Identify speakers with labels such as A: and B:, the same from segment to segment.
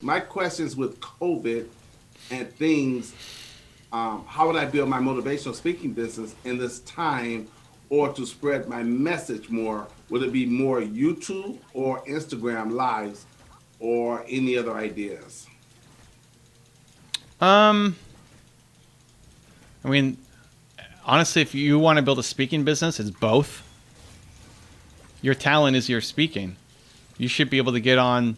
A: My questions with COVID and things, how would I build my motivational speaking business in this time or to spread my message more? Would it be more YouTube or Instagram lives or any other ideas?
B: Um, I mean, honestly, if you want to build a speaking business, it's both. Your talent is your speaking. You should be able to get on.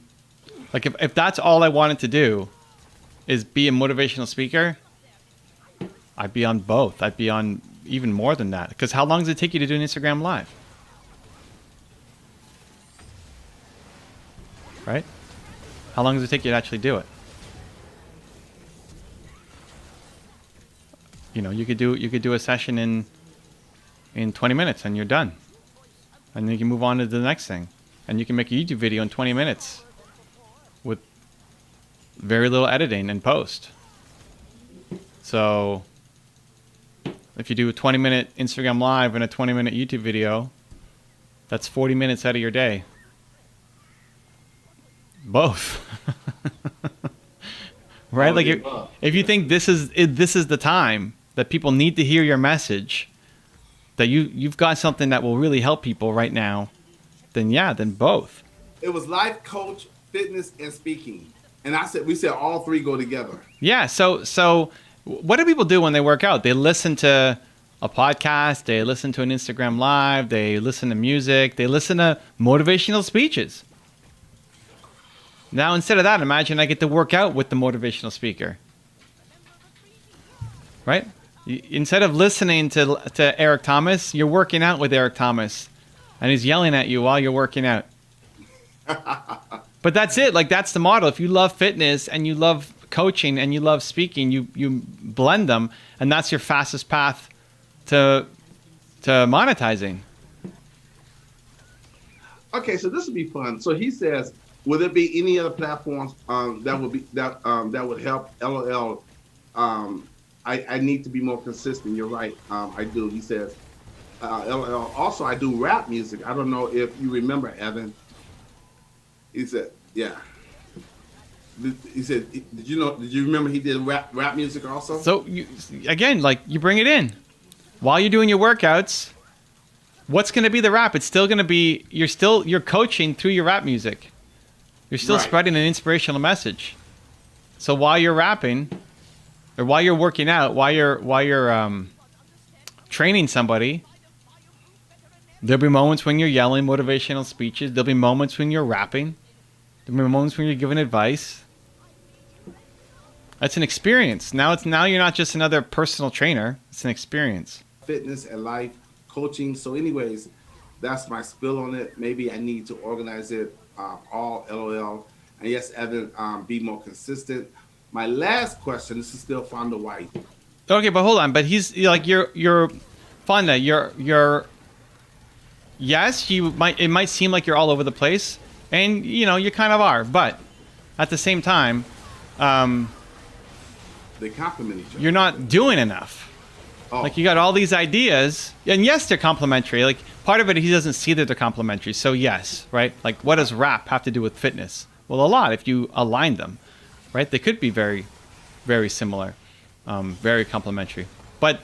B: Like, if that's all I wanted to do is be a motivational speaker, I'd be on both. I'd be on even more than that. Because how long does it take you to do an Instagram live? Right? How long does it take you to actually do it? You know, you could do a session in 20 minutes and you're done. And then you can move on to the next thing. And you can make a YouTube video in 20 minutes with very little editing and post. So if you do a 20-minute Instagram live and a 20-minute YouTube video, that's 40 minutes out of your day. Both. Right? Like if you think this is the time that people need to hear your message, that you've got something that will really help people right now, then both.
A: It was life coach, fitness, and speaking. And we said all three go together.
B: Yeah. So what do people do when they work out? They listen to a podcast, they listen to an Instagram live, they listen to music, they listen to motivational speeches. Now, instead of that, imagine I get to work out with the motivational speaker. Right? Instead of listening to Eric Thomas, you're working out with Eric Thomas. And he's yelling at you while you're working out. But that's it. Like, that's the model. If you love fitness and you love coaching and you love speaking, you blend them. And that's your fastest path to monetizing.
A: Okay, so this would be fun. So he says, will there be any other platforms that would help LOL? I need to be more consistent. You're right. I do. He says, LOL. Also, I do rap music. I don't know if you remember, Evan. He said, yeah. He said, did you remember he did rap music also?
B: So again, like, you bring it in while you're doing your workouts. What's going to be the rap? It's still going to be, you're coaching through your rap music. You're still spreading an inspirational message. So while you're rapping, or while you're working out, while you're training somebody, there'll be moments when you're yelling motivational speeches. There'll be moments when you're rapping. There'll be moments when you're giving advice. That's an experience. Now you're not just another personal trainer. It's an experience.
A: Fitness and life coaching. So anyways, that's my spill on it. Maybe I need to organize it all LOL. And yes, Evan, be more consistent. My last question, this is still Fonda White.
B: Okay, but hold on. But he's like, you're Fonda, you're yes, it might seem like you're all over the place, and you kind of are, but at the same time,
A: they complement each other.
B: You're not doing enough. Oh. Like, you got all these ideas, and yes, they're complementary. Like, part of it, he doesn't see that they're complementary. So yes, right? Like, what does rap have to do with fitness? Well, a lot if you align them, right? They could be very, very similar, very complementary. But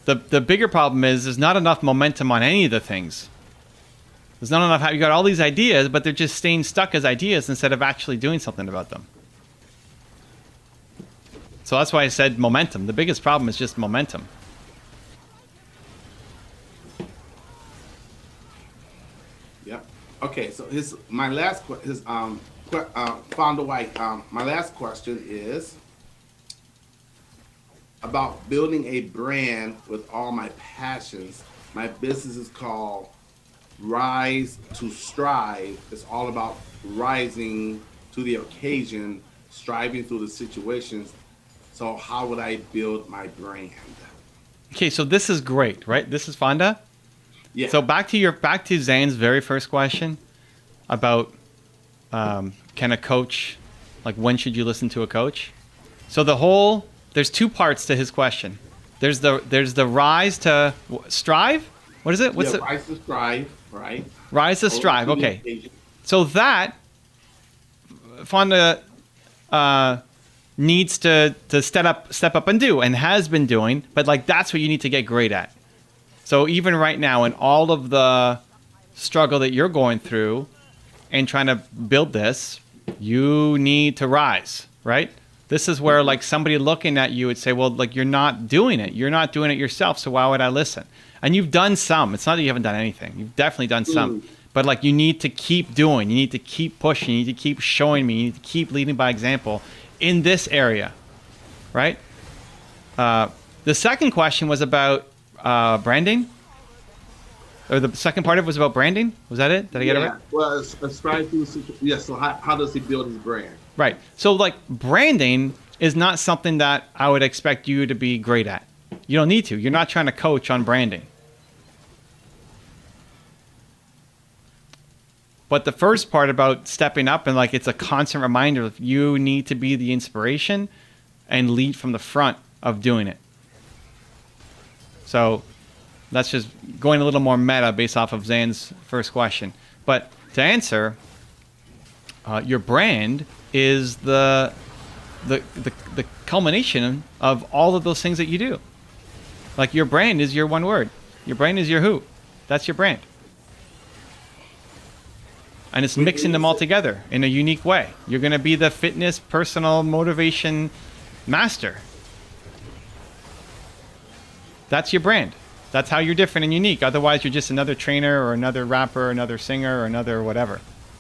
B: the bigger problem is there's not enough momentum on any of the things. There's not enough. You got all these ideas, but they're just staying stuck as ideas instead of actually doing something about them. So that's why I said momentum. The biggest problem is just momentum.
A: Yep. Okay. So my last Fonda White. My last question is about building a brand with all my passions. My business is called Rise to Strive. It's all about rising to the occasion, striving through the situations. So how would I build my brand?
B: Okay, so this is great, right? This is Fonda.
A: Yeah.
B: So back to Zane's very first question about can a coach, like, when should you listen to a coach? So there's two parts to his question. There's the rise to strive. What is it? What's it?
A: Rise to strive, right?
B: Rise to strive. Okay. So that, Fonda, needs to step up and do and has been doing, but like that's what you need to get great at. So even right now, in all of the struggle that you're going through and trying to build this, you need to rise, right? This is where like somebody looking at you would say, well, like you're not doing it. You're not doing it yourself. So why would I listen? And you've done some. It's not that you haven't done anything. You've definitely done some. But like you need to keep doing. You need to keep pushing. You need to keep showing me. You need to keep leading by example in this area, right? The second question was about branding. Or the second part of it was about branding. Was that it? Did I get it right?
A: Well, ascribe to yes. So how does he build his brand?
B: Right. So like branding is not something that I would expect you to be great at. You don't need to. You're not trying to coach on branding. But the first part about stepping up and like it's a constant reminder of you need to be the inspiration and lead from the front of doing it. So that's just going a little more meta based off of Zane's first question. But to answer, your brand is the culmination of all of those things that you do. Like your brand is your one word. Your brand is your who. That's your brand. And it's mixing them all together in a unique way. You're going to be the fitness, personal motivation master. That's your brand. That's how you're different and unique. Otherwise, you're just another trainer or another rapper, or another singer, or another whatever.